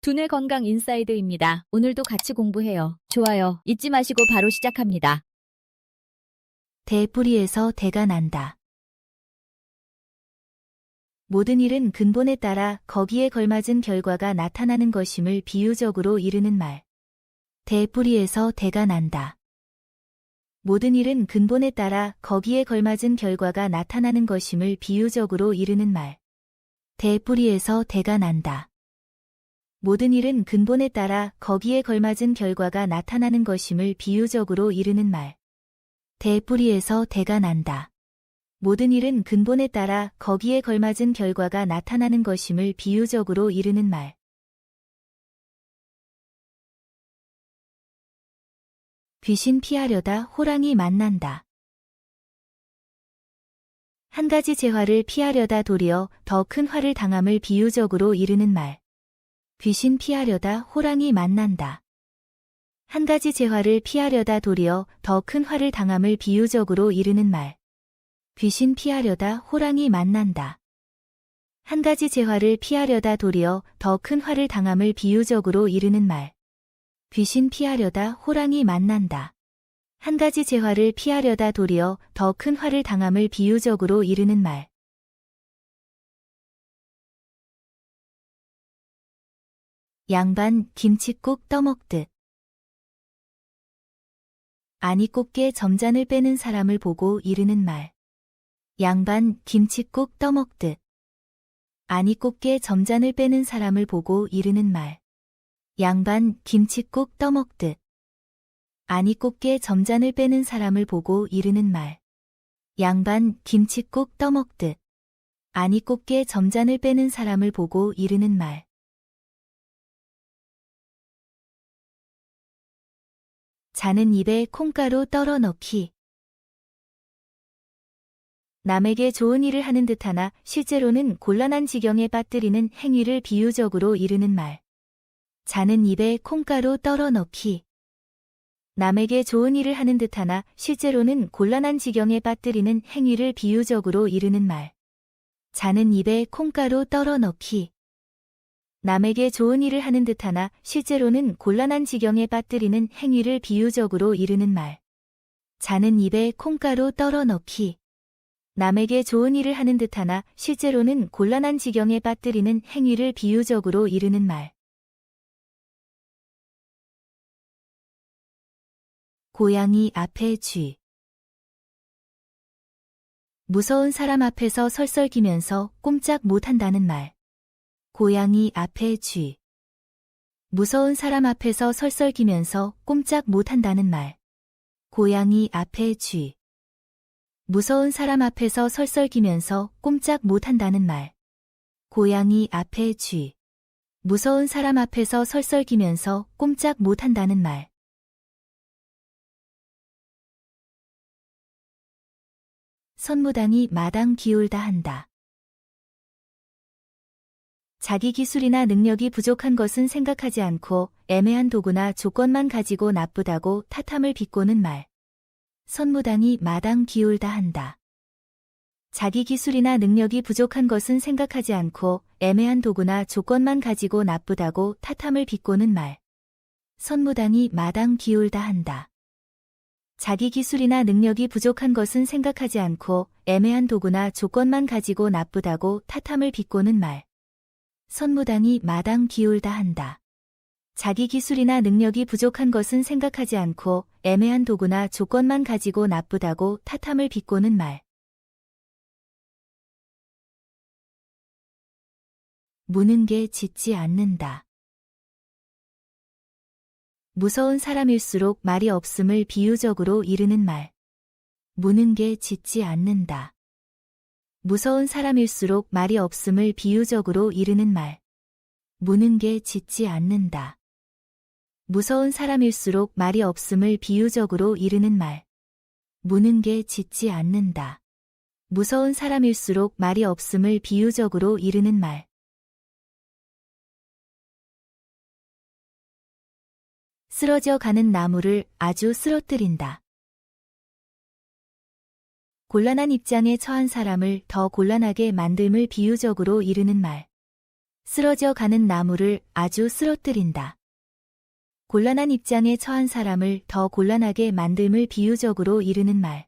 두뇌 건강 인사이드입니다. 오늘도 같이 공부해요. 좋아요 잊지 마시고 바로 시작합니다. 대뿌리에서 대가 난다. 모든 일은 근본에 따라 거기에 걸맞은 결과가 나타나는 것임을 비유적으로 이르는 말. 대뿌리에서 대가 난다. 모든 일은 근본에 따라 거기에 걸맞은 결과가 나타나는 것임을 비유적으로 이르는 말. 대뿌리에서 대가 난다. 모든 일은 근본에 따라 거기에 걸맞은 결과가 나타나는 것임을 비유적으로 이르는 말. 대뿌리에서 대가 난다. 모든 일은 근본에 따라 거기에 걸맞은 결과가 나타나는 것임을 비유적으로 이르는 말. 귀신 피하려다 호랑이 만난다. 한 가지 재화를 피하려다 도리어 더 큰 화를 당함을 비유적으로 이르는 말. 귀신 피하려다 호랑이 만난다. 한 가지 재화를 피하려다 도리어 더 큰 화를 당함을 비유적으로 이르는 말. 귀신 피하려다 호랑이 만난다. 한 가지 재화를 피하려다 도리어 더 큰 화를 당함을 비유적으로 이르는 말. 귀신 피하려다 호랑이 만난다. 한 가지 재화를 피하려다 도리어 더 큰 화를 당함을 비유적으로 이르는 말. 양반 김칫국 떠먹듯. 아니 곱게 점잔을 빼는 사람을 보고 이르는 말. 양반 김칫국 떠먹듯. 아니 곱게 점잔을 빼는 사람을 보고 이르는 말. 양반 김칫국 떠먹듯. 아니 곱게 점잔을 빼는 사람을 보고 이르는 말. 양반 김칫국 떠먹듯. 아니 곱게 점잔을 빼는 사람을 보고 이르는 말. 자는 입에 콩가루 떨어 넣기. 남에게 좋은 일을 하는 듯하나 실제로는 곤란한 지경에 빠뜨리는 행위를 비유적으로 이르는 말. 자는 입에 콩가루 떨어 넣기. 남에게 좋은 일을 하는 듯하나 실제로는 곤란한 지경에 빠뜨리는 행위를 비유적으로 이르는 말. 자는 입에 콩가루 떨어 넣기. 남에게 좋은 일을 하는 듯하나 실제로는 곤란한 지경에 빠뜨리는 행위를 비유적으로 이르는 말. 자는 입에 콩가루 떨어 넣기. 남에게 좋은 일을 하는 듯하나 실제로는 곤란한 지경에 빠뜨리는 행위를 비유적으로 이르는 말. 고양이 앞에 쥐. 무서운 사람 앞에서 설설기면서 꼼짝 못한다는 말. 고양이 앞에 쥐. 무서운 사람 앞에서 설설기면서 꼼짝 못한다는 말. 고양이 앞에 쥐. 무서운 사람 앞에서 설설기면서 꼼짝 못한다는 말. 고양이 앞에 쥐. 무서운 사람 앞에서 설설기면서 꼼짝 못한다는 말. 선무당이 마당 기울다 한다. 자기 기술이나 능력이 부족한 것은 생각하지 않고 애매한 도구나 조건만 가지고 나쁘다고 탓함을 비꼬는 말. 선무당이 마당 기울다 한다. 자기 기술이나 능력이 부족한 것은 생각하지 않고 애매한 도구나 조건만 가지고 나쁘다고 탓함을 비꼬는 말. 선무당이 마당 기울다 한다. 자기 기술이나 능력이 부족한 것은 생각하지 않고 애매한 도구나 조건만 가지고 나쁘다고 탓함을 비꼬는 말. 선무당이 마당 기울다 한다. 자기 기술이나 능력이 부족한 것은 생각하지 않고 애매한 도구나 조건만 가지고 나쁘다고 탓함을 비꼬는 말. 무는 게 짖지 않는다. 무서운 사람일수록 말이 없음을 비유적으로 이르는 말. 무는 게 짖지 않는다. 무서운 사람일수록 말이 없음을 비유적으로 이르는 말. 무는 게 짖지 않는다. 무서운 사람일수록 말이 없음을 비유적으로 이르는 말. 무는 게 짖지 않는다. 무서운 사람일수록 말이 없음을 비유적으로 이르는 말. 쓰러져 가는 나무를 아주 쓰러뜨린다. 곤란한 입장에 처한 사람을 더 곤란하게 만듦을 비유적으로 이르는 말. 쓰러져 가는 나무를 아주 쓰러뜨린다. 곤란한 입장에 처한 사람을 더 곤란하게 만듦을 비유적으로 이르는 말.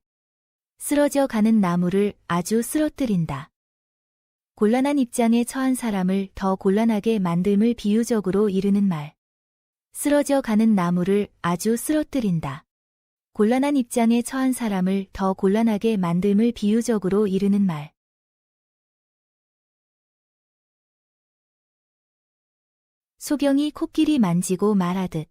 쓰러져 가는 나무를 아주 쓰러뜨린다. 곤란한 입장에 처한 사람을 더 곤란하게 만듦을 비유적으로 이르는 말. 쓰러져 가는 나무를 아주 쓰러뜨린다. 곤란한 입장에 처한 사람을 더 곤란하게 만듦을 비유적으로 이르는 말. 소경이 코끼리 만지고 말하듯.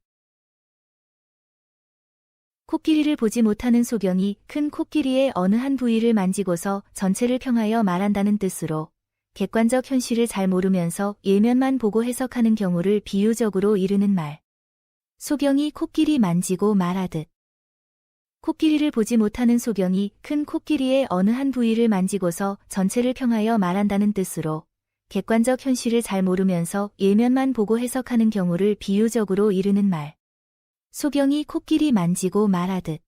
코끼리를 보지 못하는 소경이 큰 코끼리의 어느 한 부위를 만지고서 전체를 평하여 말한다는 뜻으로 객관적 현실을 잘 모르면서 일면만 보고 해석하는 경우를 비유적으로 이르는 말. 소경이 코끼리 만지고 말하듯. 코끼리를 보지 못하는 소경이 큰 코끼리의 어느 한 부위를 만지고서 전체를 평하여 말한다는 뜻으로 객관적 현실을 잘 모르면서 일면만 보고 해석하는 경우를 비유적으로 이르는 말. 소경이 코끼리 만지고 말하듯.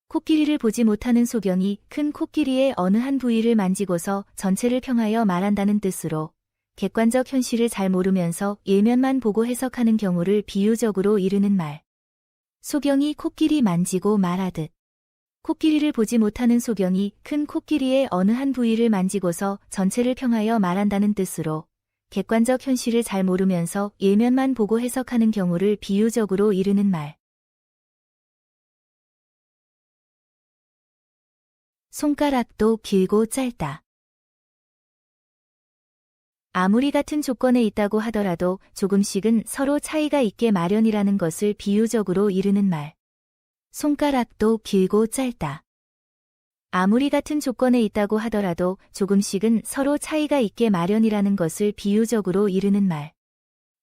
코끼리를 보지 못하는 소경이 큰 코끼리의 어느 한 부위를 만지고서 전체를 평하여 말한다는 뜻으로 객관적 현실을 잘 모르면서 일면만 보고 해석하는 경우를 비유적으로 이르는 말. 소경이 코끼리 만지고 말하듯. 코끼리를 보지 못하는 소경이 큰 코끼리의 어느 한 부위를 만지고서 전체를 평하여 말한다는 뜻으로 객관적 현실을 잘 모르면서 일면만 보고 해석하는 경우를 비유적으로 이르는 말. 손가락도 길고 짧다. 아무리 같은 조건에 있다고 하더라도 조금씩은 서로 차이가 있게 마련이라는 것을 비유적으로 이르는 말. 손가락도 길고 짧다. 아무리 같은 조건에 있다고 하더라도 조금씩은 서로 차이가 있게 마련이라는 것을 비유적으로 이르는 말.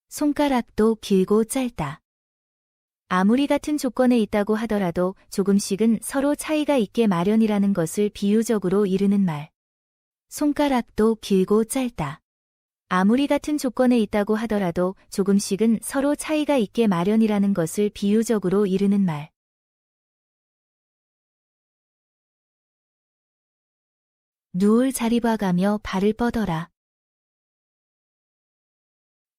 손가락도 길고 짧다. 아무리 같은 조건에 있다고 하더라도 조금씩은 서로 차이가 있게 마련이라는 것을 비유적으로 이르는 말. 손가락도 길고 짧다. 아무리 같은 조건에 있다고 하더라도 조금씩은 서로 차이가 있게 마련이라는 것을 비유적으로 이르는 말. 누울 자리 봐가며 발을 뻗어라.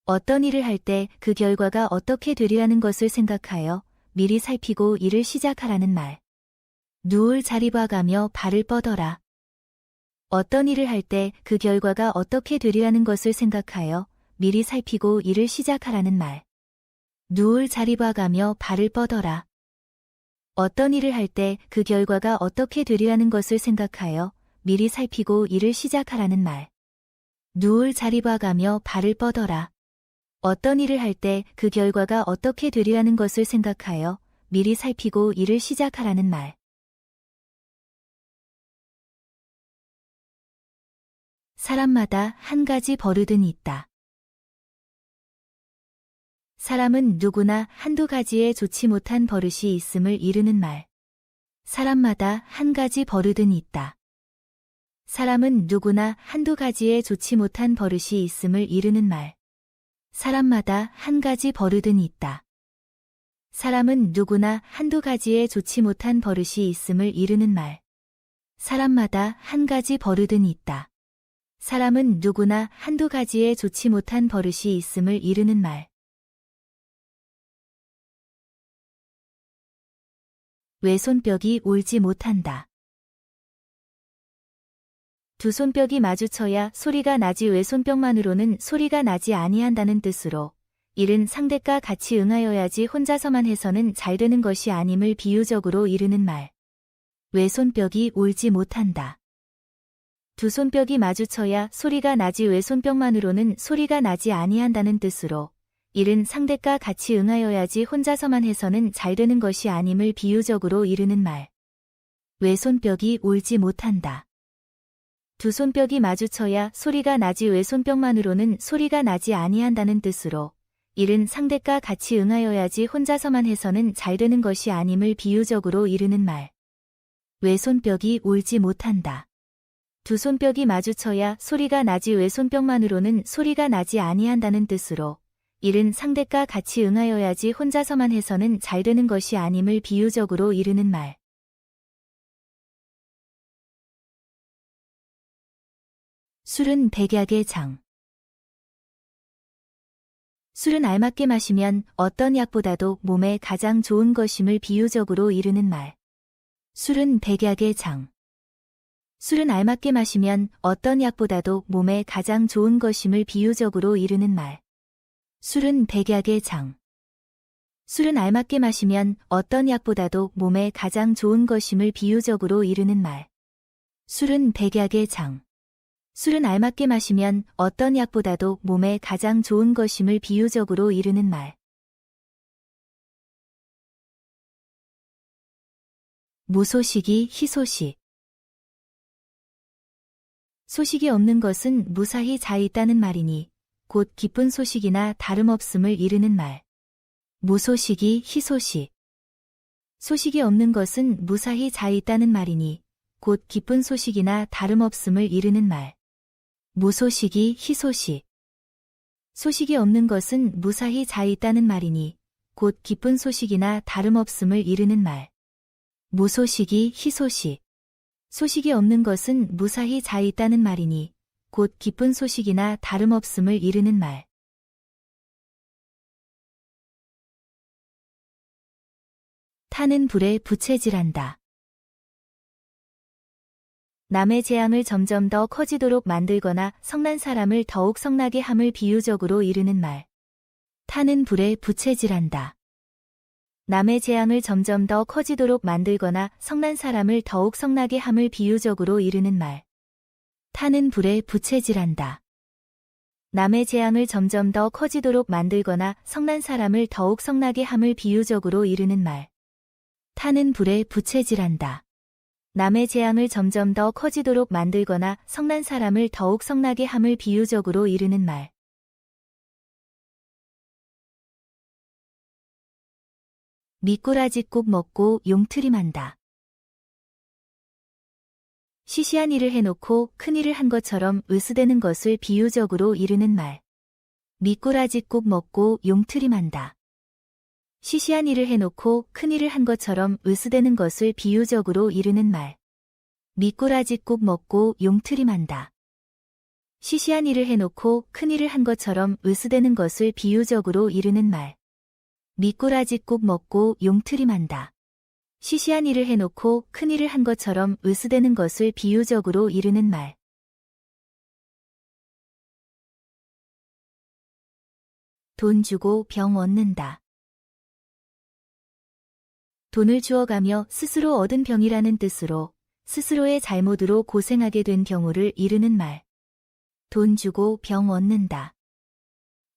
어떤 일을 할 때 그 결과가 어떻게 되리라는 것을 생각하여 미리 살피고 일을 시작하라는 말. 누울 자리 봐가며 발을 뻗어라. 어떤 일을 할 때 그 결과가 어떻게 되리라는 것을 생각하여 미리 살피고 일을 시작하라는 말. 누울 자리 봐가며 발을 뻗어라. 어떤 일을 할 때 그 결과가 어떻게 되리라는 것을 생각하여 미리 살피고 일을 시작하라는 말. 누울 자리 봐가며 발을 뻗어라. 어떤 일을 할 때 그 결과가 어떻게 되리라는 것을 생각하여 미리 살피고 일을 시작하라는 말. 사람마다 한 가지 버릇은 있다. 사람은 누구나 한두 가지에 좋지 못한 버릇이 있음을 이르는 말. 사람마다 한 가지 버릇은 있다. 사람은 누구나 한두 가지에 좋지 못한 버릇이 있음을 이르는 말. 사람마다 한 가지 버릇은 있다. 사람은 누구나 한두 가지에 좋지 못한 버릇이 있음을 이르는 말. 사람마다 한 가지 버릇은 있다. 사람은 누구나 한두 가지에 좋지 못한 버릇이 있음을 이르는 말. 왼손뼉이 옳지 못한다. 두 손뼉이 마주쳐야 소리가 나지 왼손뼉만으로는 소리가 나지 아니한다는 뜻으로 일은 상대가 같이 응하여야지 혼자서만 해서는 잘 되는 것이 아님을 비유적으로 이르는 말. 왼손뼉이 옳지 못한다. 두 손뼉이 마주쳐야 소리가 나지 왼손뼉만으로는 소리가 나지 아니한다는 뜻으로 일은 상대가 같이 응하여야지 혼자서만 해서는 잘 되는 것이 아님을 비유적으로 이르는 말. 왼손뼉이 옳지 못한다. 두 손뼉이 마주쳐야 소리가 나지 왼손뼉만으로는 소리가 나지 아니한다는 뜻으로 일은 상대가 같이 응하여야지 혼자서만 해서는 잘 되는 것이 아님을 비유적으로 이르는 말. 왼손뼉이 옳지 못한다. 두 손뼉이 마주쳐야 소리가 나지 왼손뼉만으로는 소리가 나지 아니한다는 뜻으로 일은 상대가 같이 응하여야지 혼자서만 해서는 잘 되는 것이 아님을 비유적으로 이르는 말. 술은 백약의 장. 술은 알맞게 마시면 어떤 약보다도 몸에 가장 좋은 것임을 비유적으로 이르는 말. 술은 백약의 장. 술은 알맞게 마시면 어떤 약보다도 몸에 가장 좋은 것임을 비유적으로 이르는 말. 술은 백약의 장. 술은 알맞게 마시면 어떤 약보다도 몸에 가장 좋은 것임을 비유적으로 이르는 말. 술은 백약의 장. 술은 알맞게 마시면 어떤 약보다도 몸에 가장 좋은 것임을 비유적으로 이르는 말. 무소식이 희소식. 소식이 없는 것은 무사히 자있다는 말이니 곧 기쁜 소식이나 다름없음을 이르는 말. 무소식이 희소식. 소식이 없는 것은 무사히 자있다는 말이니 곧 기쁜 소식이나 다름없음을 이르는 말. 무소식이 희소식. 소식이 없는 것은 무사히 자있다는 말이니 곧 기쁜 소식이나 다름없음을 이르는 말. 무소식이 희소식. 소식이 없는 것은 무사히 자있다는 말이니 곧 기쁜 소식이나 다름없음을 이르는 말. 타는 불에 부채질한다. 남의 재앙을 점점 더 커지도록 만들거나 성난 사람을 더욱 성나게 함을 비유적으로 이르는 말. 타는 불에 부채질한다. 남의 재앙을 점점 더 커지도록 만들거나 성난 사람을 더욱 성나게 함을 비유적으로 이르는 말. 타는 불에 부채질한다. 남의 재앙을 점점 더 커지도록 만들거나 성난 사람을 더욱 성나게 함을 비유적으로 이르는 말. 타는 불에 부채질한다. 남의 재앙을 점점 더 커지도록 만들거나 성난 사람을 더욱 성나게 함을 비유적으로 이르는 말. 미꾸라지 국 먹고 용트림한다. 시시한 일을 해놓고 큰 일을 한 것처럼 으스대는 것을 비유적으로 이르는 말. 미꾸라지 국 먹고 용트림한다. 시시한 일을 해놓고 큰 일을 한 것처럼 으스대는 것을 비유적으로 이르는 말. 미꾸라지 국 먹고 용트림한다. 시시한 일을 해놓고 큰 일을 한 것처럼 으스대는 것을 비유적으로 이르는 말. 미꾸라지 국 먹고 용트림한다. 시시한 일을 해놓고 큰 일을 한 것처럼 으스대는 것을 비유적으로 이르는 말. 돈 주고 병 얻는다. 돈을 주어가며 스스로 얻은 병이라는 뜻으로 스스로의 잘못으로 고생하게 된 경우를 이르는 말. 돈 주고 병 얻는다.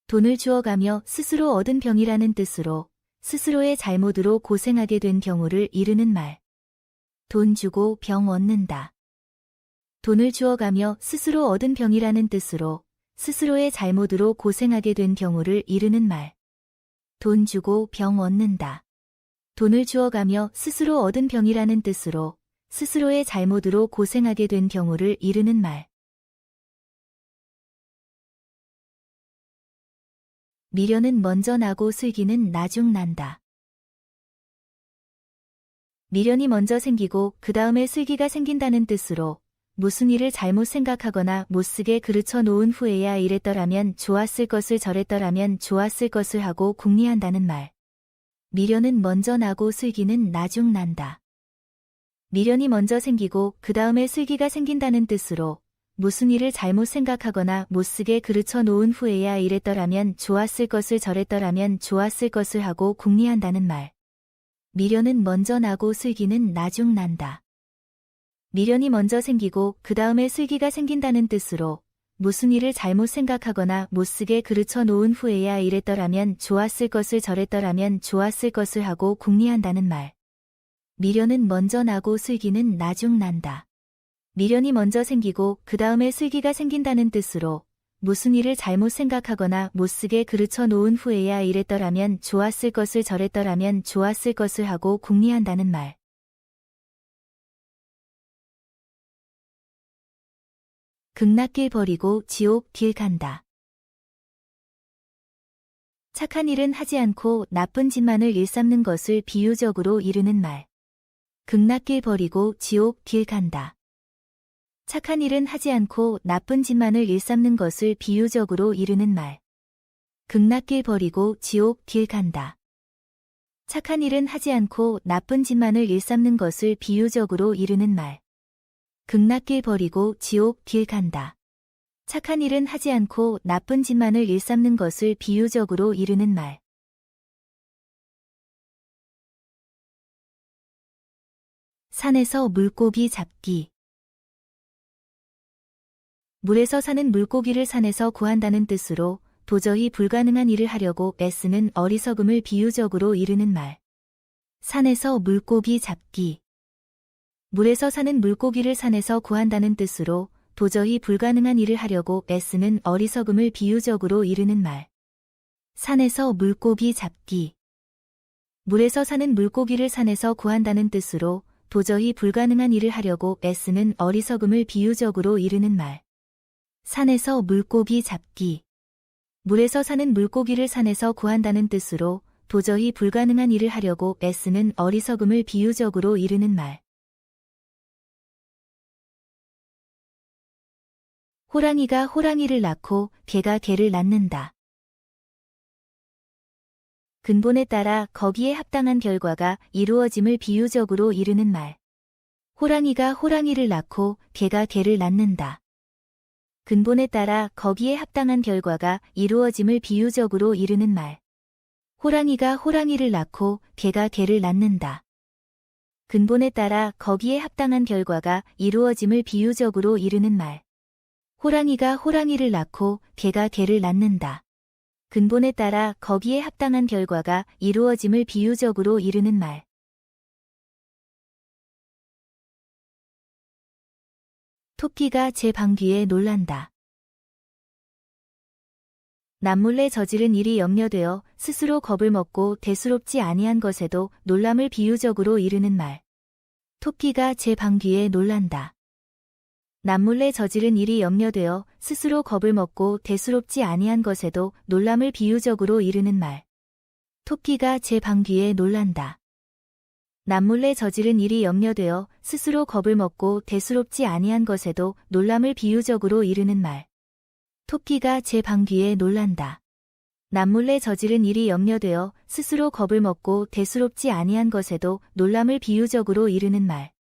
돈을 주어가며 스스로 얻은 병이라는 뜻으로 스스로의 잘못으로 고생하게 된 경우를 이르는 말. 돈 주고 병 얻는다. 돈을 주어가며 스스로 얻은 병이라는 뜻으로 스스로의 잘못으로 고생하게 된 경우를 이르는 말. 돈 주고 병 얻는다. 돈을 주어가며 스스로 얻은 병이라는 뜻으로 스스로의 잘못으로 고생하게 된 경우를 이르는 말. 미련은 먼저 나고 슬기는 나중 난다. 미련이 먼저 생기고 그 다음에 슬기가 생긴다는 뜻으로 무슨 일을 잘못 생각하거나 못쓰게 그르쳐 놓은 후에야 이랬더라면 좋았을 것을 저랬더라면 좋았을 것을 하고 궁리한다는 말. 미련은 먼저 나고 슬기는 나중 난다. 미련이 먼저 생기고 그 다음에 슬기가 생긴다는 뜻으로 무슨 일을 잘못 생각하거나 못쓰게 그르쳐 놓은 후에야 이랬더라면 좋았을 것을 저랬더라면 좋았을 것을 하고 궁리한다는 말. 미련은 먼저 나고 슬기는 나중 난다. 미련이 먼저 생기고 그 다음에 슬기가 생긴다는 뜻으로 무슨 일을 잘못 생각하거나 못쓰게 그르쳐 놓은 후에야 이랬더라면 좋았을 것을 저랬더라면 좋았을 것을 하고 궁리한다는 말. 미련은 먼저 나고 슬기는 나중 난다. 미련이 먼저 생기고 그 다음에 슬기가 생긴다는 뜻으로 무슨 일을 잘못 생각하거나 못쓰게 그르쳐 놓은 후에야 이랬더라면 좋았을 것을 저랬더라면 좋았을 것을 하고 궁리한다는 말. 극락길 버리고 지옥 길 간다. 착한 일은 하지 않고 나쁜 짓만을 일삼는 것을 비유적으로 이르는 말. 극락길 버리고 지옥 길 간다. 착한 일은 하지 않고 나쁜 짓만을 일삼는 것을 비유적으로 이르는 말. 극락길 버리고 지옥 길 간다. 착한 일은 하지 않고 나쁜 짓만을 일삼는 것을 비유적으로 이르는 말. 극락길 버리고 지옥 길 간다. 착한 일은 하지 않고 나쁜 짓만을 일삼는 것을 비유적으로 이르는 말. 산에서 물고기 잡기. 물에서 사는 물고기를 산에서 구한다는 뜻으로 도저히 불가능한 일을 하려고 애쓰는 어리석음을 비유적으로 이르는 말. 산에서 물고기 잡기. 물에서 사는 물고기를 산에서 구한다는 뜻으로 도저히 불가능한 일을 하려고 애쓰는 어리석음을 비유적으로 이르는 말. 산에서 물고기 잡기. 물에서 사는 물고기를 산에서 구한다는 뜻으로 도저히 불가능한 일을 하려고 애쓰는 어리석음을 비유적으로 이르는 말. 산에서 물고기 잡기. 물에서 사는 물고기를 산에서 구한다는 뜻으로 도저히 불가능한 일을 하려고 애쓰는 어리석음을 비유적으로 이르는 말. 호랑이가 호랑이를 낳고 개가 개를 낳는다. 근본에 따라 거기에 합당한 결과가 이루어짐을 비유적으로 이르는 말. 호랑이가 호랑이를 낳고 개가 개를 낳는다. 근본에 따라 거기에 합당한 결과가 이루어짐을 비유적으로 이르는 말. 호랑이가 호랑이를 낳고 개가 개를 낳는다. 근본에 따라 거기에 합당한 결과가 이루어짐을 비유적으로 이르는 말. 호랑이가 호랑이를 낳고 개가 개를 낳는다. 근본에 따라 거기에 합당한 결과가 이루어짐을 비유적으로 이르는 말. 토끼가 제 방 뒤에 놀란다. 남몰래 저지른 일이 염려되어 스스로 겁을 먹고 대수롭지 아니한 것에도 놀람을 비유적으로 이르는 말. 토끼가 제 방 뒤에 놀란다. 남몰래 저지른 일이 염려되어 스스로 겁을 먹고 대수롭지 아니한 것에도 놀람을 비유적으로 이르는 말. 토끼가 제 방 뒤에 놀란다. 남몰래 저지른 일이 염려되어 스스로 겁을 먹고 대수롭지 아니한 것에도 놀람을 비유적으로 이르는 말. 토끼가 제 방 뒤에 놀란다. 남몰래 저지른 일이 염려되어 스스로 겁을 먹고 대수롭지 아니한 것에도 놀람을 비유적으로 이르는 말.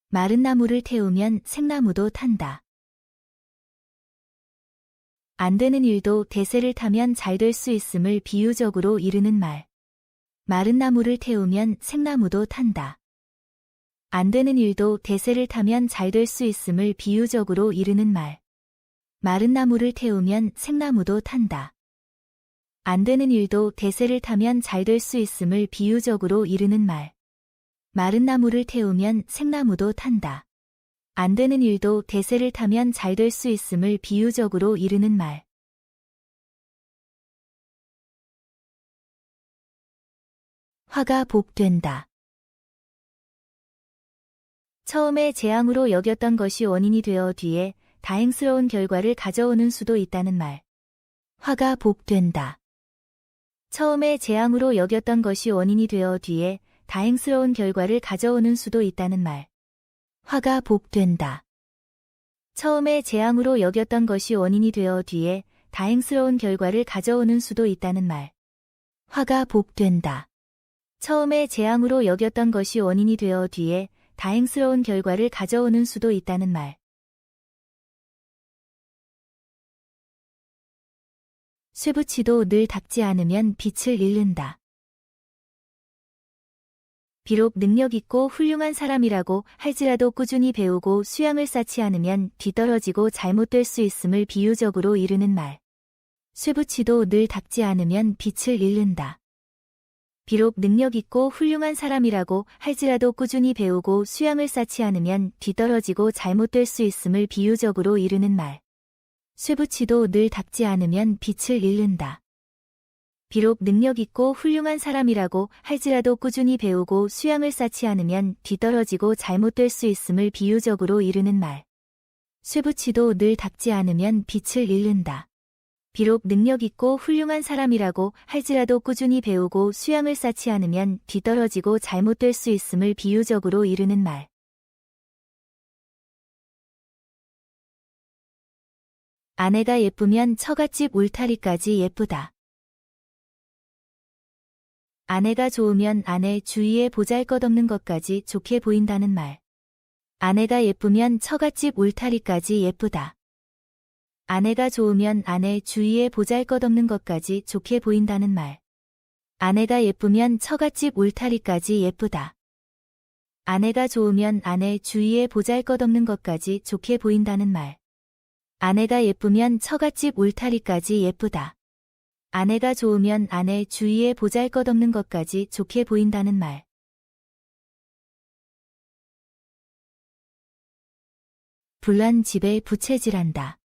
마른 나무를 태우면 생나무도 탄다. 안 되는 일도 대세를 타면 잘 될 수 있음을 비유적으로 이르는 말. 마른 나무를 태우면 생나무도 탄다. 안 되는 일도 대세를 타면 잘 될 수 있음을 비유적으로 이르는 말. 마른 나무를 태우면 생나무도 탄다. 안 되는 일도 대세를 타면 잘 될 수 있음을 비유적으로 이르는 말. 마른 나무를 태우면 생나무도 탄다. 안 되는 일도 대세를 타면 잘 될 수 있음을 비유적으로 이르는 말. 화가 복된다. 처음에 재앙으로 여겼던 것이 원인이 되어 뒤에 다행스러운 결과를 가져오는 수도 있다는 말. 화가 복된다. 처음에 재앙으로 여겼던 것이 원인이 되어 뒤에 다행스러운 결과를 가져오는 수도 있다는 말. 화가 복된다. 처음에 재앙으로 여겼던 것이 원인이 되어 뒤에 다행스러운 결과를 가져오는 수도 있다는 말. 화가 복된다. 처음에 재앙으로 여겼던 것이 원인이 되어 뒤에 다행스러운 결과를 가져오는 수도 있다는 말. 쇠붙이도 늘 닦지 않으면 빛을 잃는다. 비록 능력 있고 훌륭한 사람이라고 할지라도 꾸준히 배우고 수양을 쌓지 않으면 뒤떨어지고 잘못될 수 있음을 비유적으로 이르는 말. 쇠붙이도 늘 닦지 않으면 빛을 잃는다. 비록 능력 있고 훌륭한 사람이라고 할지라도 꾸준히 배우고 수양을 쌓지 않으면 뒤떨어지고 잘못될 수 있음을 비유적으로 이르는 말. 쇠붙이도 늘 닦지 않으면 빛을 잃는다. 비록 능력 있고 훌륭한 사람이라고 할지라도 꾸준히 배우고 수양을 쌓지 않으면 뒤떨어지고 잘못될 수 있음을 비유적으로 이르는 말. 쇠붙이도 늘 닦지 않으면 빛을 잃는다. 비록 능력 있고 훌륭한 사람이라고 할지라도 꾸준히 배우고 수양을 쌓지 않으면 뒤떨어지고 잘못될 수 있음을 비유적으로 이르는 말. 아내가 예쁘면 처갓집 울타리까지 예쁘다. 아내가 좋으면 아내 주위에 보잘것없는 것까지 좋게 보인다는 말. 아내가 예쁘면 처갓집 울타리까지 예쁘다. 아내가 좋으면 아내 주위에 보잘것없는 것까지 좋게 보인다는 말. 아내가 예쁘면 처갓집 울타리까지 예쁘다. 아내가 좋으면 아내 주위에 보잘것없는 것까지 좋게 보인다는 말. 아내가 예쁘면 처갓집 울타리까지 예쁘다. 아내가 좋으면 아내 주위에 보잘것없는 것까지 좋게 보인다는 말. 불난 집에 부채질한다.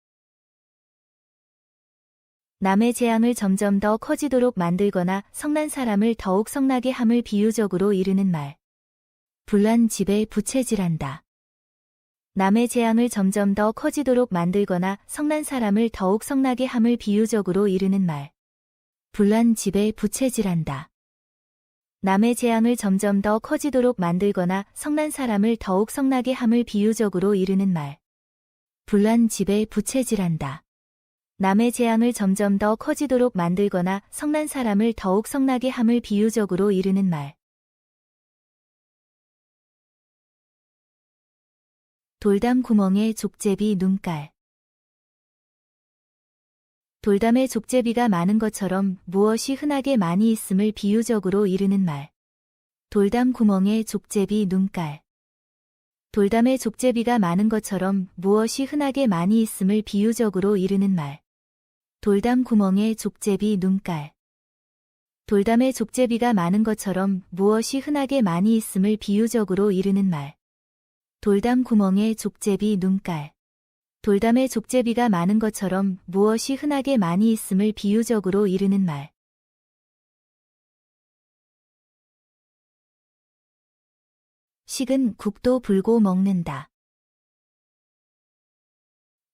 남의 재앙을 점점 더 커지도록 만들거나 성난 사람을 더욱 성나게 함을 비유적으로 이르는 말. 불난 집에 부채질한다. 남의 재앙을 점점 더 커지도록 만들거나 성난 사람을 더욱 성나게 함을 비유적으로 이르는 말. 불난 집에 부채질한다. 남의 재앙을 점점 더 커지도록 만들거나 성난 사람을 더욱 성나게 함을 비유적으로 이르는 말. 불난 집에 부채질한다. 남의 재앙을 점점 더 커지도록 만들거나 성난 사람을 더욱 성나게 함을 비유적으로 이르는 말. 돌담 구멍에 족제비 눈깔. 돌담에 족제비가 많은 것처럼 무엇이 흔하게 많이 있음을 비유적으로 이르는 말. 돌담 구멍에 족제비 눈깔. 돌담에 족제비가 많은 것처럼 무엇이 흔하게 많이 있음을 비유적으로 이르는 말. 돌담 구멍에 족제비 눈깔. 돌담에 족제비가 많은 것처럼 무엇이 흔하게 많이 있음을 비유적으로 이르는 말. 돌담 구멍에 족제비 눈깔. 돌담에 족제비가 많은 것처럼 무엇이 흔하게 많이 있음을 비유적으로 이르는 말. 식은 국도 불고 먹는다.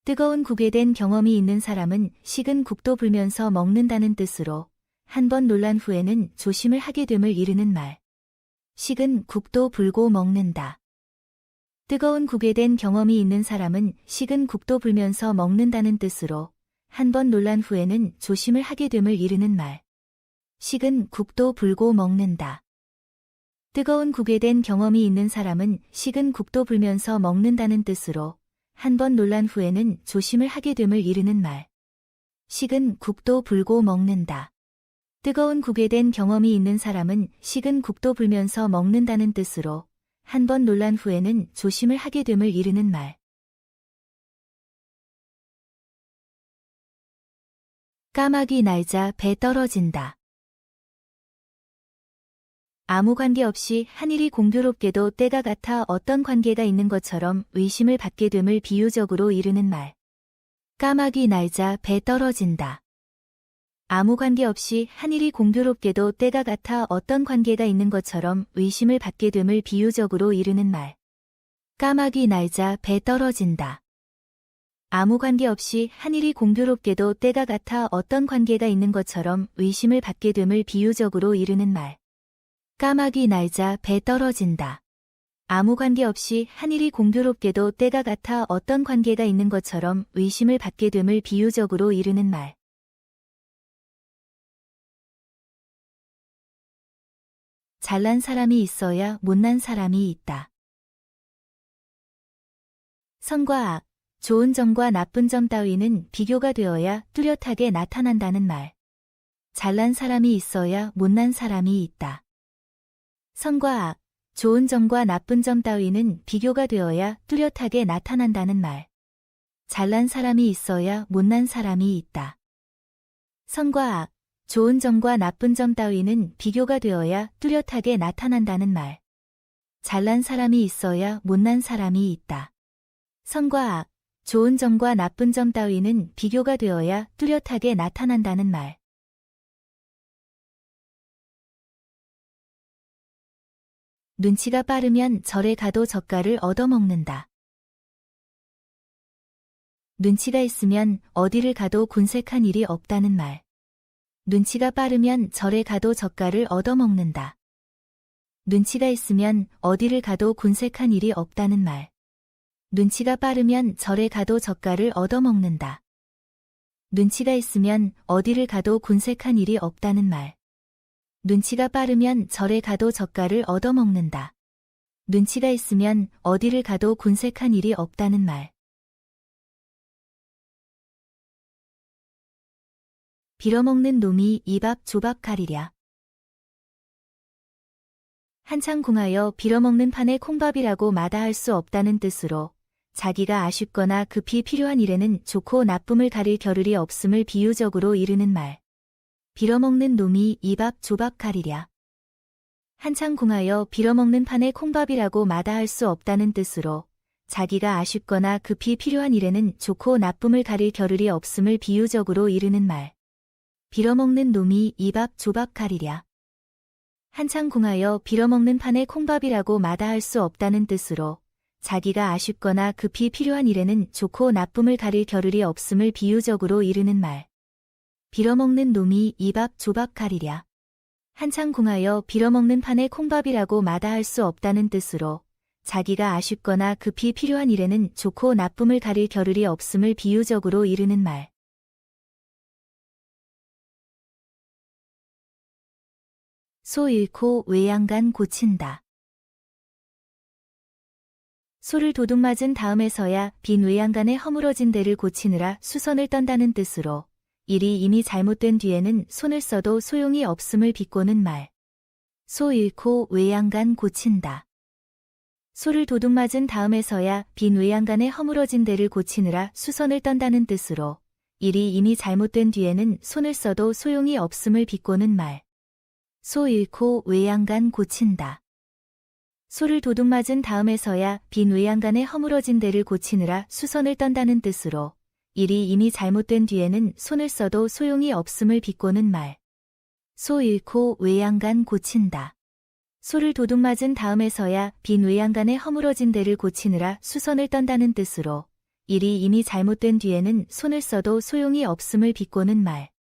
뜨거운 국에 댄 경험이 있는 사람은 식은 국도 불면서 먹는다는 뜻으로 한 번 놀란 후에는 조심을 하게 됨을 이르는 말. 식은 국도 불고 먹는다. 뜨거운 국에 댄 경험이 있는 사람은 식은 국도 불면서 먹는다는 뜻으로 한 번 놀란 후에는 조심을 하게 됨을 이르는 말. 식은 국도 불고 먹는다. 뜨거운 국에 댄 경험이 있는 사람은 식은 국도 불면서 먹는다는 뜻으로 한 번 놀란 후에는 조심을 하게 됨을 이르는 말. 식은 국도 불고 먹는다. 뜨거운 국에 댄 경험이 있는 사람은 식은 국도 불면서 먹는다는 뜻으로 한 번 놀란 후에는 조심을 하게 됨을 이르는 말. 까마귀 날자 배 떨어진다. 아무 관계 없이 한일이 공교롭게도 때가 같아 어떤 관계가 있는 것처럼 의심을 받게 됨을 비유적으로 이르는 말. 까마귀 날자 배 떨어진다. 아무 관계 없이 한일이 공교롭게도 때가 같아 어떤 관계가 있는 것처럼 의심을 받게 됨을 비유적으로 이르는 말. 까마귀 날자 배 떨어진다. 아무 관계 없이 한일이 공교롭게도 때가 같아 어떤 관계가 있는 것처럼 의심을 받게 됨을 비유적으로 이르는 말. 까마귀 날자 배 떨어진다. 아무 관계 없이 한일이 공교롭게도 때가 같아 어떤 관계가 있는 것처럼 의심을 받게 됨을 비유적으로 이르는 말. 잘난 사람이 있어야 못난 사람이 있다. 선과 악, 좋은 점과 나쁜 점 따위는 비교가 되어야 뚜렷하게 나타난다는 말. 잘난 사람이 있어야 못난 사람이 있다. 선과 악, 좋은 점과 나쁜 점 따위는 비교가 되어야 뚜렷하게 나타난다는 말. 잘난 사람이 있어야 못난 사람이 있다. 선과 악, 좋은 점과 나쁜 점 따위는 비교가 되어야 뚜렷하게 나타난다는 말. 잘난 사람이 있어야 못난 사람이 있다. 선과 악, 좋은 점과 나쁜 점 따위는 비교가 되어야 뚜렷하게 나타난다는 말. 눈치가 빠르면 절에 가도 젓갈을 얻어먹는다. 눈치가 있으면 어디를 가도 곤색한 일이 없다는 말. 눈치가 빠르면 절에 가도 젓갈을 얻어먹는다. 눈치가 있으면 어디를 가도 곤색한 일이 없다는 말. 눈치가 빠르면 절에 가도 젓갈을 얻어먹는다. 눈치가 있으면 어디를 가도 곤색한 일이 없다는 말. 눈치가 빠르면 절에 가도 젓갈을 얻어먹는다. 눈치가 있으면 어디를 가도 곤색한 일이 없다는 말. 빌어먹는 놈이 입 앞 조밥 가리랴. 한창 궁하여 빌어먹는 판에 콩밥이라고 마다할 수 없다는 뜻으로 자기가 아쉽거나 급히 필요한 일에는 좋고 나쁨을 가릴 겨를이 없음을 비유적으로 이르는 말. 빌어먹는 놈이 입 앞 조밥 가리랴. 한창 궁하여 빌어먹는 판에 콩밥이라고 마다할 수 없다는 뜻으로 자기가 아쉽거나 급히 필요한 일에는 좋고 나쁨을 가릴 겨를이 없음을 비유적으로 이르는 말. 빌어먹는 놈이 입 앞 조밥 가리랴. 한창 궁하여 빌어먹는 판에 콩밥이라고 마다할 수 없다는 뜻으로 자기가 아쉽거나 급히 필요한 일에는 좋고 나쁨을 가릴 겨를이 없음을 비유적으로 이르는 말. 빌어먹는 놈이 입 앞 조밥 가리랴. 한창 궁하여 빌어먹는 판에 콩밥이라고 마다할 수 없다는 뜻으로 자기가 아쉽거나 급히 필요한 일에는 좋고 나쁨을 가릴 겨를이 없음을 비유적으로 이르는 말. 소 잃고 외양간 고친다. 소를 도둑 맞은 다음에서야 빈 외양간에 허물어진 데를 고치느라 수선을 떤다는 뜻으로 일이 이미 잘못된 뒤에는 손을 써도 소용이 없음을 비꼬는 말. 소 잃고 외양간 고친다. 소를 도둑 맞은 다음에서야 빈 외양간에 허물어진 데를 고치느라 수선을 떤다는 뜻으로 일이 이미 잘못된 뒤에는 손을 써도 소용이 없음을 비꼬는 말. 소 잃고 외양간 고친다. 소를 도둑 맞은 다음에서야 빈 외양간에 허물어진 데를 고치느라 수선을 떤다는 뜻으로 일이 이미 잘못된 뒤에는 손을 써도 소용이 없음을 비꼬는 말. 소 잃고 외양간 고친다. 소를 도둑 맞은 다음에서야 빈 외양간에 허물어진 데를 고치느라 수선을 떤다는 뜻으로 일이 이미 잘못된 뒤에는 손을 써도 소용이 없음을 비꼬는 말.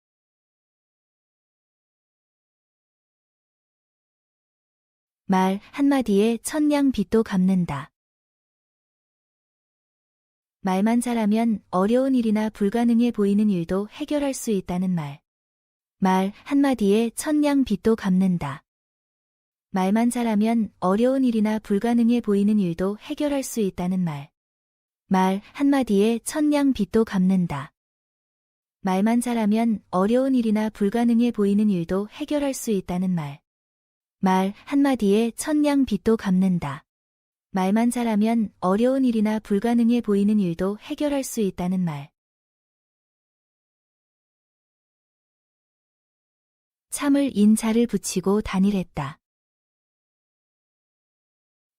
말 한마디에 천냥 빚도 갚는다. 말만 잘하면 어려운 일이나 불가능해 보이는 일도 해결할 수 있다는 말. 말 한마디에 천냥 빚도 갚는다. 말만 잘하면 어려운 일이나 불가능해 보이는 일도 해결할 수 있다는 말. 말 한마디에 천냥 빚도 갚는다. 말만 잘하면 어려운 일이나 불가능해 보이는 일도 해결할 수 있다는 말. 말 한마디에 천냥 빚도 갚는다. 말만 잘하면 어려운 일이나 불가능해 보이는 일도 해결할 수 있다는 말. 참을 인자를 붙이고 단일했다.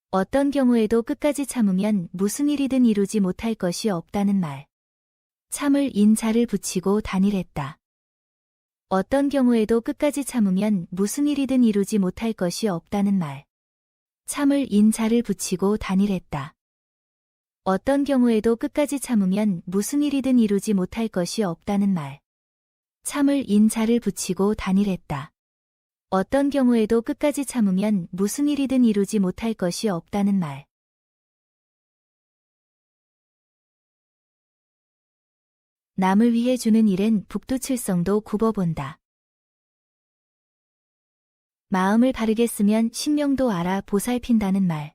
어떤 경우에도 끝까지 참으면 무슨 일이든 이루지 못할 것이 없다는 말. 참을 인자를 붙이고 단일했다. 어떤 경우에도 끝까지 참으면 무슨 일이든 이루지 못할 것이 없다는 말. 참을 인자를 붙이고 단일했다. 어떤 경우에도 끝까지 참으면 무슨 일이든 이루지 못할 것이 없다는 말. 참을 인자를 붙이고 단일했다. 어떤 경우에도 끝까지 참으면 무슨 일이든 이루지 못할 것이 없다는 말. 남을 위해 주는 일엔 북두칠성도 굽어본다. 마음을 바르게 쓰면 신명도 알아 보살핀다는 말.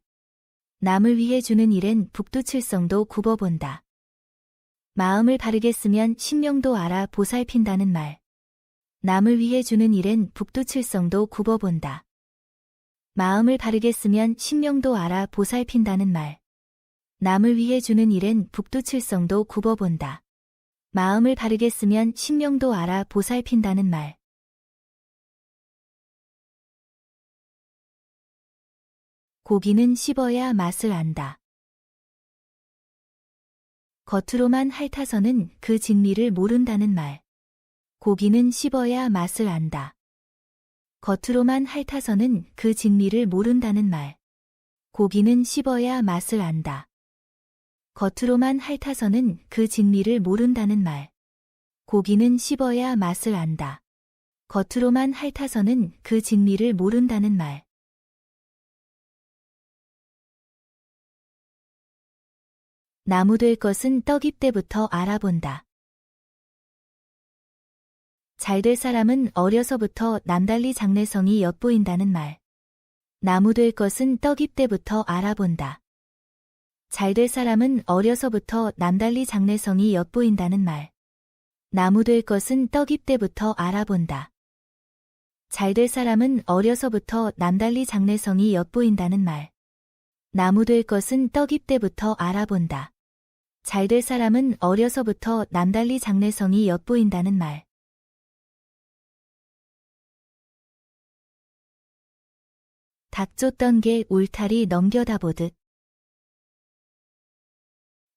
남을 위해 주는 일엔 북두칠성도 굽어본다. 마음을 바르게 쓰면 신명도 알아 보살핀다는 말. 남을 위해 주는 일엔 북두칠성도 굽어본다. 마음을 바르게 쓰면 신명도 알아 보살핀다는 말. 남을 위해 주는 일엔 북두칠성도 굽어본다. 마음을 바르게 쓰면 신명도 알아 보살핀다는 말. 고기는 씹어야 맛을 안다. 겉으로만 핥아서는 그 진미를 모른다는 말. 고기는 씹어야 맛을 안다. 겉으로만 핥아서는 그 진미를 모른다는 말. 고기는 씹어야 맛을 안다. 겉으로만 핥아서는 그 진미를 모른다는 말. 고기는 씹어야 맛을 안다. 겉으로만 핥아서는 그 진미를 모른다는 말. 나무 될 것은 떡잎 때부터 알아본다. 잘될 사람은 어려서부터 남달리 장래성이 엿보인다는 말. 나무 될 것은 떡잎 때부터 알아본다. 잘될 사람은 어려서부터 남달리 장래성이 엿보인다는 말. 나무 될 것은 떡잎 때부터 알아본다. 잘될 사람은 어려서부터 남달리 장래성이 엿보인다는 말. 나무 될 것은 떡잎 때부터 알아본다. 잘될 사람은 어려서부터 남달리 장래성이 엿보인다는 말. 닭 쫓던 개 울타리 넘겨다 보듯.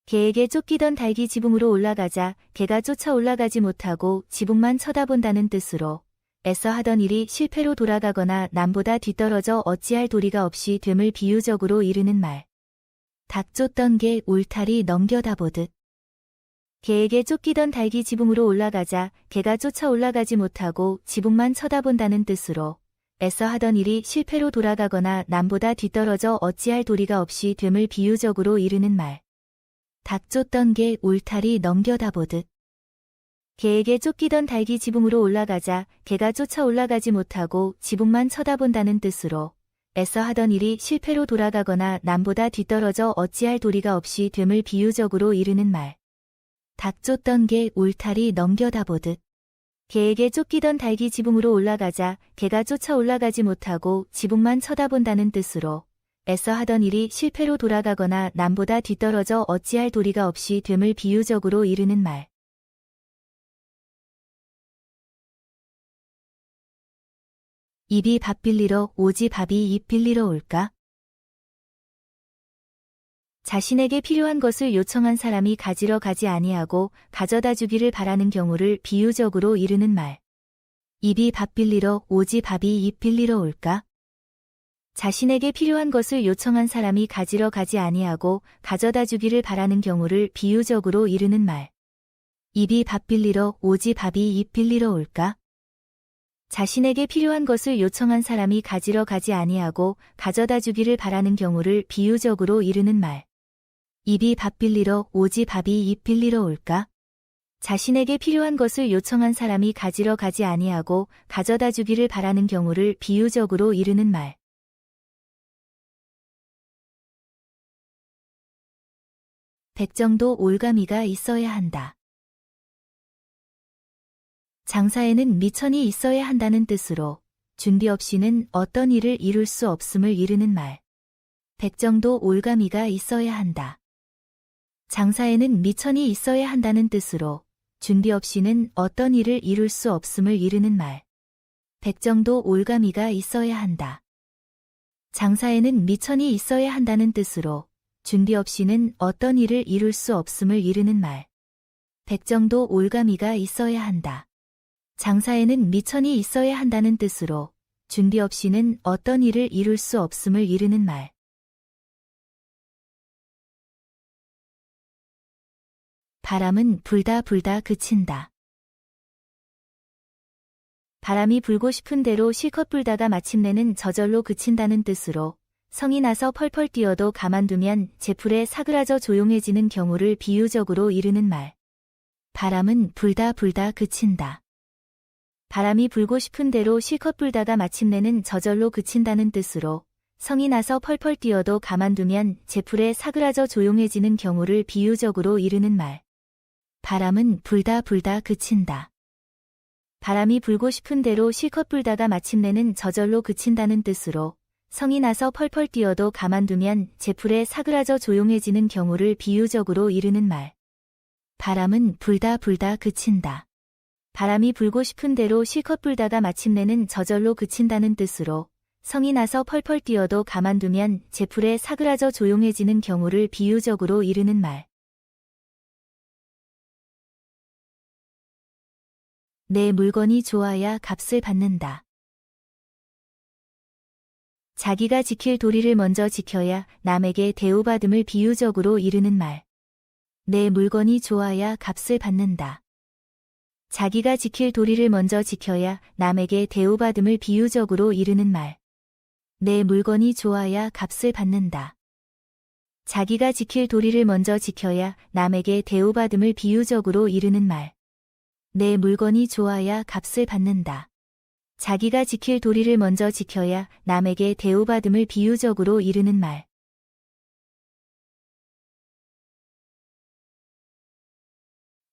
개에게 쫓기던 닭이 지붕으로 올라가자 개가 쫓아 올라가지 못하고 지붕만 쳐다본다는 뜻으로 애써 하던 일이 실패로 돌아가거나 남보다 뒤떨어져 어찌할 도리가 없이 됨을 비유적으로 이르는 말. 닭 쫓던 개 울타리 넘겨다 보듯. 개에게 쫓기던 닭이 지붕으로 올라가자 개가 쫓아 올라가지 못하고 지붕만 쳐다본다는 뜻으로 애써 하던 일이 실패로 돌아가거나 남보다 뒤떨어져 어찌할 도리가 없이 됨을 비유적으로 이르는 말. 닭 쫓던 개 울타리 넘겨다 보듯. 개에게 쫓기던 닭이 지붕으로 올라가자 개가 쫓아 올라가지 못하고 지붕만 쳐다본다는 뜻으로 애써 하던 일이 실패로 돌아가거나 남보다 뒤떨어져 어찌할 도리가 없이 됨을 비유적으로 이르는 말. 닭 쫓던 개 울타리 넘겨다 보듯. 개에게 쫓기던 닭이 지붕으로 올라가자 개가 쫓아 올라가지 못하고 지붕만 쳐다본다는 뜻으로 애써 하던 일이 실패로 돌아가거나 남보다 뒤떨어져 어찌할 도리가 없이 됨을 비유적으로 이르는 말. 입이 밥 빌리러 오지 밥이 입 빌리러 올까? 자신에게 필요한 것을 요청한 사람이 가지러 가지 아니하고 가져다 주기를 바라는 경우를 비유적으로 이르는 말. 입이 밥 빌리러 오지 밥이 입 빌리러 올까? 자신에게 필요한 것을 요청한 사람이 가지러 가지 아니하고 가져다 주기를 바라는 경우를 비유적으로 이르는 말. 입이 밥 빌리러 오지 밥이 입 빌리러 올까? 자신에게 필요한 것을 요청한 사람이 가지러 가지 아니하고 가져다 주기를 바라는 경우를 비유적으로 이르는 말. 입이 밥 빌리러 오지 밥이 입 빌리러 올까? 자신에게 필요한 것을 요청한 사람이 가지러 가지 아니하고 가져다 주기를 바라는 경우를 비유적으로 이르는 말. 백정도 올가미가 있어야 한다. 장사에는 미천이 있어야 한다는 뜻으로 준비 없이는 어떤 일을 이룰 수 없음을 이르는 말. 백정도 올가미가 있어야 한다. 장사에는 미천이 있어야 한다는 뜻으로 준비 없이는 어떤 일을 이룰 수 없음을 이르는 말. 백정도 올가미가 있어야 한다. 장사에는 미천이 있어야 한다는 뜻으로 준비 없이는 어떤 일을 이룰 수 없음을 이르는 말. 백정도 올가미가 있어야 한다. 장사에는 미천이 있어야 한다는 뜻으로 준비 없이는 어떤 일을 이룰 수 없음을 이르는 말. 바람은 불다 불다 그친다. 바람이 불고 싶은 대로 실컷 불다가 마침내는 저절로 그친다는 뜻으로 성이 나서 펄펄 뛰어도 가만두면 제풀에 사그라져 조용해지는 경우를 비유적으로 이르는 말. 바람은 불다 불다 그친다. 바람이 불고 싶은 대로 실컷 불다가 마침내는 저절로 그친다는 뜻으로 성이 나서 펄펄 뛰어도 가만두면 제풀에 사그라져 조용해지는 경우를 비유적으로 이르는 말. 바람은 불다 불다 그친다. 바람이 불고 싶은 대로 실컷 불다가 마침내는 저절로 그친다는 뜻으로 성이 나서 펄펄 뛰어도 가만두면 제풀에 사그라져 조용해지는 경우를 비유적으로 이르는 말. 바람은 불다 불다 그친다. 바람이 불고 싶은 대로 실컷 불다가 마침내는 저절로 그친다는 뜻으로 성이 나서 펄펄 뛰어도 가만두면 제풀에 사그라져 조용해지는 경우를 비유적으로 이르는 말. 내 물건이 좋아야 값을 받는다. 자기가 지킬 도리를 먼저 지켜야 남에게 대우받음을 비유적으로 이르는 말. 내 물건이 좋아야 값을 받는다. 자기가 지킬 도리를 먼저 지켜야 남에게 대우받음을 비유적으로 이르는 말. 내 물건이 좋아야 값을 받는다. 자기가 지킬 도리를 먼저 지켜야 남에게 대우받음을 비유적으로 이르는 말. 내 물건이 좋아야 값을 받는다. 자기가 지킬 도리를 먼저 지켜야 남에게 대우받음을 비유적으로 이르는 말.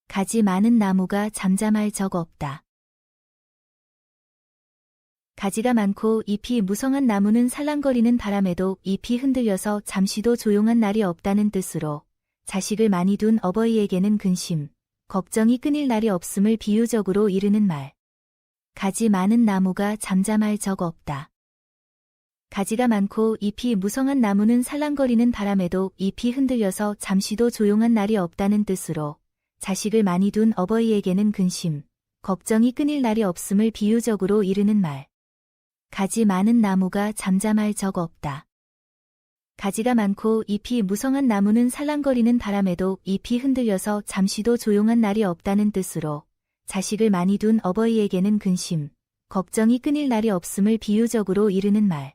가지 많은 나무가 잠잠할 적 없다. 가지가 많고 잎이 무성한 나무는 살랑거리는 바람에도 잎이 흔들려서 잠시도 조용한 날이 없다는 뜻으로 자식을 많이 둔 어버이에게는 근심, 걱정이 끊일 날이 없음을 비유적으로 이르는 말. 가지 많은 나무가 잠잠할 적 없다. 가지가 많고 잎이 무성한 나무는 살랑거리는 바람에도 잎이 흔들려서 잠시도 조용한 날이 없다는 뜻으로 자식을 많이 둔 어버이에게는 근심, 걱정이 끊일 날이 없음을 비유적으로 이르는 말. 가지 많은 나무가 잠잠할 적 없다. 가지가 많고 잎이 무성한 나무는 살랑거리는 바람에도 잎이 흔들려서 잠시도 조용한 날이 없다는 뜻으로 자식을 많이 둔 어버이에게는 근심, 걱정이 끊일 날이 없음을 비유적으로 이르는 말.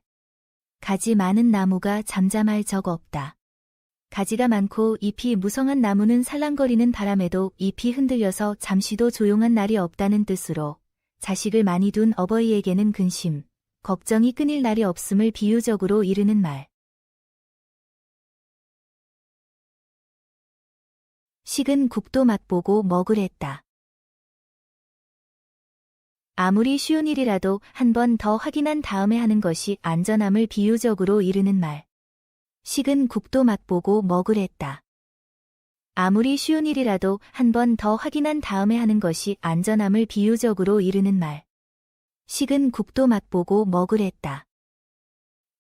가지 많은 나무가 잠잠할 적 없다. 가지가 많고 잎이 무성한 나무는 살랑거리는 바람에도 잎이 흔들려서 잠시도 조용한 날이 없다는 뜻으로 자식을 많이 둔 어버이에게는 근심, 걱정이 끊일 날이 없음을 비유적으로 이르는 말. 식은 국도 맛보고 먹으랬다. 아무리 쉬운 일이라도 한 번 더 확인한 다음에 하는 것이 안전함을 비유적으로 이르는 말. 식은 국도 맛보고 먹으랬다. 아무리 쉬운 일이라도 한 번 더 확인한 다음에 하는 것이 안전함을 비유적으로 이르는 말. 식은 국도 맛보고 먹으랬다.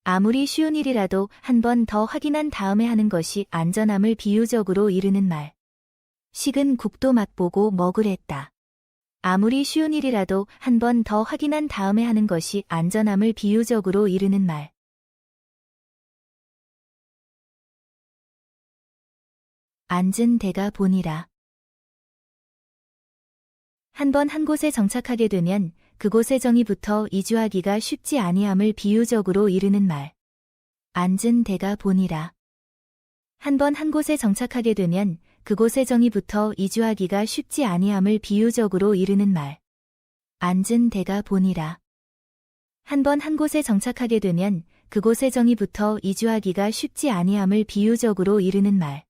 아무리 쉬운 일이라도 한 번 더 확인한 다음에 하는 것이 안전함을 비유적으로 이르는 말. 식은 국도 맛보고 먹으랬다. 아무리 쉬운 일이라도 한 번 더 확인한 다음에 하는 것이 안전함을 비유적으로 이르는 말. 앉은 데가 보니라. 한 번 한 곳에 정착하게 되면 그곳에 정의부터 이주하기가 쉽지 아니함을 비유적으로 이르는 말. 앉은 데가 보니라. 한 번 한 곳에 정착하게 되면 그곳의 정의부터 이주하기가 쉽지 아니함을 비유적으로 이르는 말. 앉은 데가 보니라. 한 번 한 곳에 정착하게 되면 그곳의 정의부터 이주하기가 쉽지 아니함을 비유적으로 이르는 말.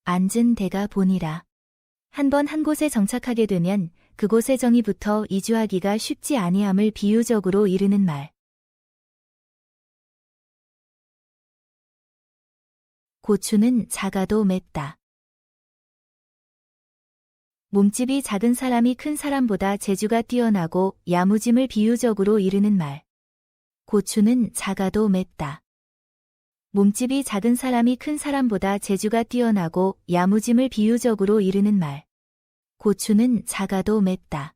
앉은 데가 보니라. 한 번 한 곳에 정착하게 되면 그곳의 정의부터 이주하기가 쉽지 아니함을 비유적으로 이르는 말. 고추는 작아도 맵다. 몸집이 작은 사람이 큰 사람보다 재주가 뛰어나고 야무짐을 비유적으로 이르는 말. 고추는 작아도 맵다. 몸집이 작은 사람이 큰 사람보다 재주가 뛰어나고 야무짐을 비유적으로 이르는 말. 고추는 작아도 맵다.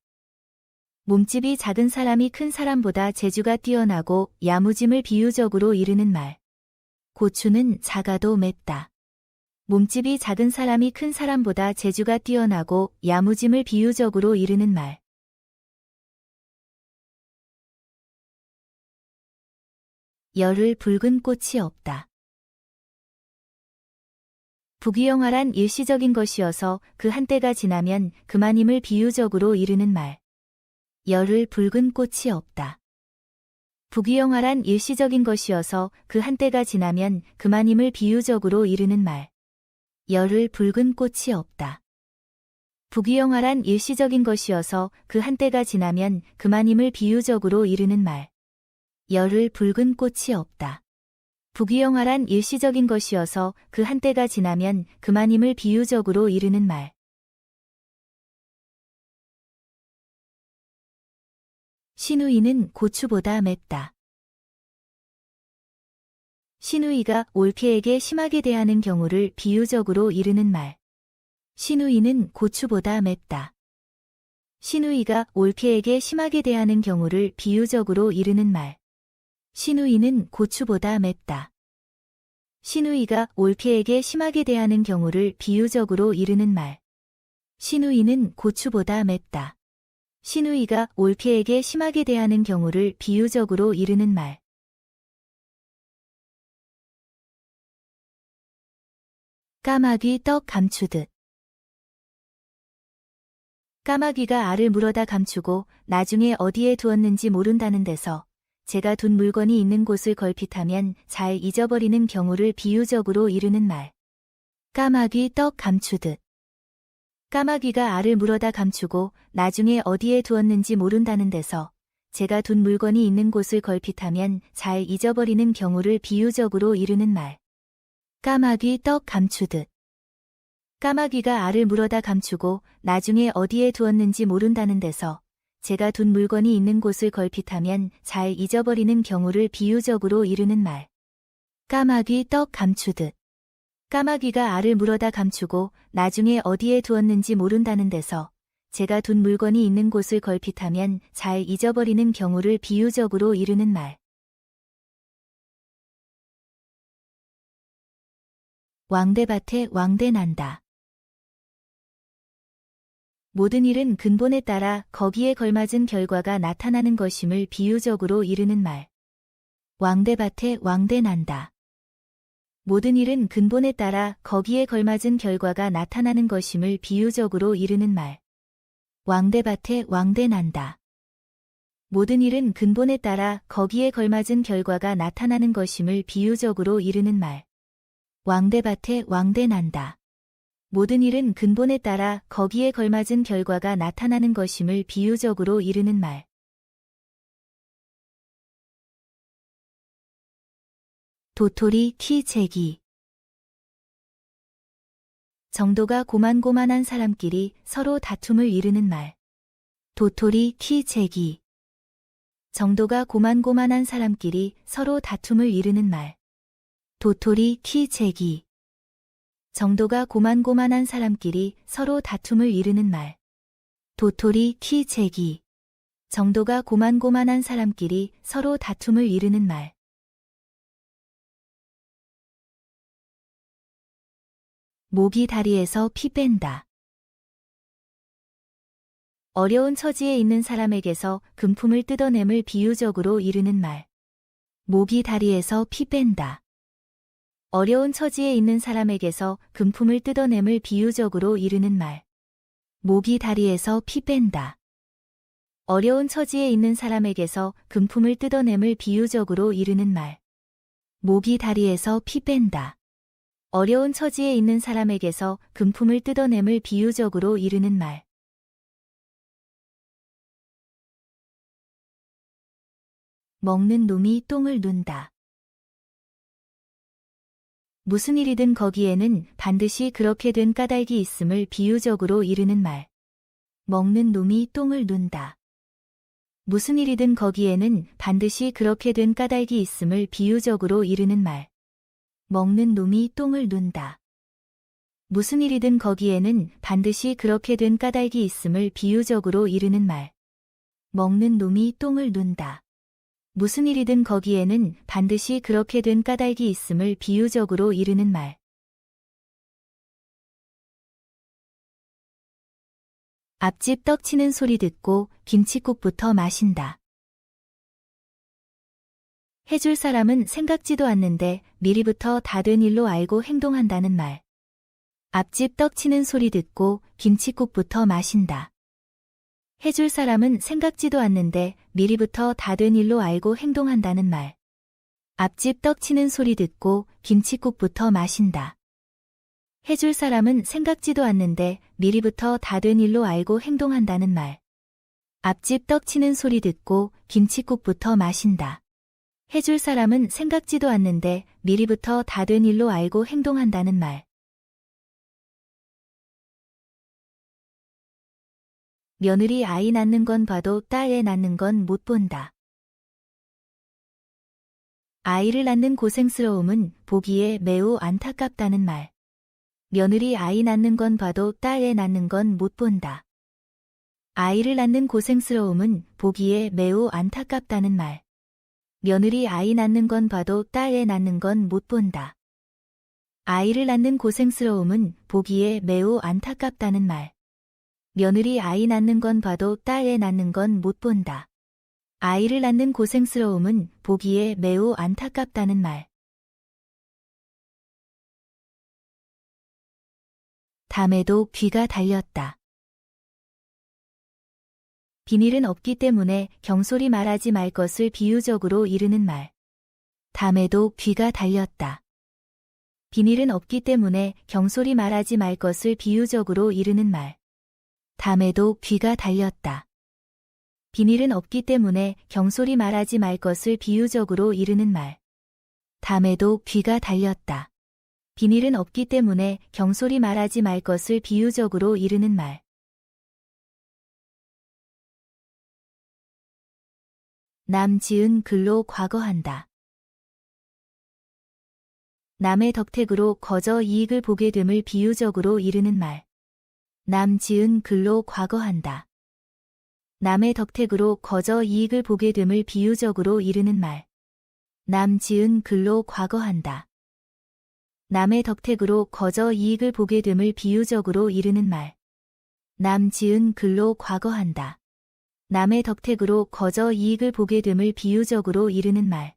몸집이 작은 사람이 큰 사람보다 재주가 뛰어나고 야무짐을 비유적으로 이르는 말. 고추는 작아도 맵다. 몸집이 작은 사람이 큰 사람보다 재주가 뛰어나고 야무짐을 비유적으로 이르는 말. 열흘 붉은 꽃이 없다. 부귀영화란 일시적인 것이어서 그 한때가 지나면 그만임을 비유적으로 이르는 말. 열흘 붉은 꽃이 없다. 부귀영화란 일시적인 것이어서 그 한때가 지나면 그만임을 비유적으로 이르는 말. 열흘 붉은 꽃이 없다. 부귀영화란 일시적인 것이어서 그 한때가 지나면 그만임을 비유적으로 이르는 말. 열흘 붉은 꽃이 없다. 부귀영화란 일시적인 것이어서 그 한때가 지나면 그만임을 비유적으로 이르는 말. 시누이는 고추보다 맵다. 시누이가 올케에게 심하게 대하는 경우를 비유적으로 이르는 말. 시누이는 고추보다 맵다. 시누이가 올케에게 심하게 대하는 경우를 비유적으로 이르는 말. 시누이는 고추보다 맵다. 시누이가 올케에게 심하게 대하는 경우를 비유적으로 이르는 말. 시누이는 고추보다 맵다. 시누이가 올케에게 심하게 대하는 경우를 비유적으로 이르는 말. 까마귀 떡 감추듯. 까마귀가 알을 물어다 감추고 나중에 어디에 두었는지 모른다는 데서 제가 둔 물건이 있는 곳을 걸핏하면 잘 잊어버리는 경우를 비유적으로 이루는 말. 까마귀 떡 감추듯. 까마귀가 알을 물어다 감추고 나중에 어디에 두었는지 모른다는 데서 제가 둔 물건이 있는 곳을 걸핏하면 잘 잊어버리는 경우를 비유적으로 이루는 말. 까마귀 떡 감추듯. 까마귀가 알을 물어다 감추고 나중에 어디에 두었는지 모른다는 데서 제가 둔 물건이 있는 곳을 걸핏하면 잘 잊어버리는 경우를 비유적으로 이루는 말. 까마귀 떡 감추듯. 까마귀가 알을 물어다 감추고 나중에 어디에 두었는지 모른다는 데서 제가 둔 물건이 있는 곳을 걸핏하면 잘 잊어버리는 경우를 비유적으로 이루는 말. 왕대밭에 왕대 난다. 모든 일은 근본에 따라 거기에 걸맞은 결과가 나타나는 것임을 비유적으로 이루는 말. 왕대밭에 왕대 난다. 모든 일은 근본에 따라 거기에 걸맞은 결과가 나타나는 것임을 비유적으로 이루는 말. 왕대밭에 왕대 난다. 모든 일은 근본에 따라 거기에 걸맞은 결과가 나타나는 것임을 비유적으로 이루는 말. 왕대밭에 왕대 난다. 모든 일은 근본에 따라 거기에 걸맞은 결과가 나타나는 것임을 비유적으로 이루는 말. 도토리 키 재기. 정도가 고만고만한 사람끼리 서로 다툼을 이루는 말. 도토리 키 재기. 정도가 고만고만한 사람끼리 서로 다툼을 이루는 말. 도토리 키 재기. 정도가 고만고만한 사람끼리 서로 다툼을 이루는 말. 도토리 키 재기. 정도가 고만고만한 사람끼리 서로 다툼을 이루는 말. 모기 다리에서 피 뺀다. 어려운 처지에 있는 사람에게서 금품을 뜯어냄을 비유적으로 이루는 말. 모기 다리에서 피 뺀다. 어려운 처지에 있는 사람에게서 금품을 뜯어냄을 비유적으로 이루는 말. 모기 다리에서 피 뺀다. 어려운 처지에 있는 사람에게서 금품을 뜯어냄을 비유적으로 이루는 말. 모기 다리에서 피 뺀다. 어려운 처지에 있는 사람에게서 금품을 뜯어냄을 비유적으로 이루는 말. 먹는 놈이 똥을 눈다. 무슨 일이든 거기에는 반드시 그렇게 된 까닭이 있음을 비유적으로 이루는 말. 먹는 놈이 똥을 눈다. 무슨 일이든 거기에는 반드시 그렇게 된 까닭이 있음을 비유적으로 이루는 말. 먹는 놈이 똥을 눈다. 무슨 일이든 거기에는 반드시 그렇게 된 까닭이 있음을 비유적으로 이루는 말. 먹는 놈이 똥을 눈다. 무슨 일이든 거기에는 반드시 그렇게 된 까닭이 있음을 비유적으로 이루는 말. 앞집 떡치는 소리 듣고 김칫국부터 마신다. 해줄 사람은 생각지도 않는데 미리부터 다 된 일로 알고 행동한다는 말. 앞집 떡치는 소리 듣고 김칫국부터 마신다. 해줄 사람은 생각지도 않는데 미리부터 다 된 일로 알고 행동한다는 말. 앞집 떡치는 소리 듣고 김칫국부터 마신다. 해줄 사람은 생각지도 않는데 미리부터 다 된 일로 알고 행동한다는 말. 앞집 떡치는 소리 듣고 김칫국부터 마신다. 해줄 사람은 생각지도 않는데 미리부터 다 된 일로 알고 행동한다는 말. 며느리 아이 낳는 건 봐도 딸 애 낳는 건 못 본다. 아이를 낳는 고생스러움은 보기에 매우 안타깝다는 말. 며느리 아이 낳는 건 봐도 딸 애 낳는 건 못 본다. 아이를 낳는 고생스러움은 보기에 매우 안타깝다는 말. 며느리 아이 낳는 건 봐도 딸 애 낳는 건 못 본다. 아이를 낳는 고생스러움은 보기에 매우 안타깝다는 말. 며느리 아이 낳는 건 봐도 딸 애 낳는 건 못 본다. 아이를 낳는 고생스러움은 보기에 매우 안타깝다는 말. 담에도 귀가 달렸다. 비밀은 없기 때문에 경솔히 말하지 말 것을 비유적으로 이르는 말. 담에도 귀가 달렸다. 비밀은 없기 때문에 경솔히 말하지 말 것을 비유적으로 이르는 말. 담에도 귀가 달렸다. 비밀은 없기 때문에 경솔히 말하지 말 것을 비유적으로 이르는 말. 담에도 귀가 달렸다. 비밀은 없기 때문에 경솔히 말하지 말 것을 비유적으로 이르는 말. 남 지은 글로 과거한다. 남의 덕택으로 거저 이익을 보게 됨을 비유적으로 이르는 말. 남 지은 글로 과거한다. 남의 덕택으로 거저 이익을 보게 됨을 비유적으로 이르는 말. 남 지은 글로 과거한다. 남의 덕택으로 거저 이익을 보게 됨을 비유적으로 이르는 말. 남 지은 글로 과거한다. 남의 덕택으로 거저 이익을 보게 됨을 비유적으로 이르는 말.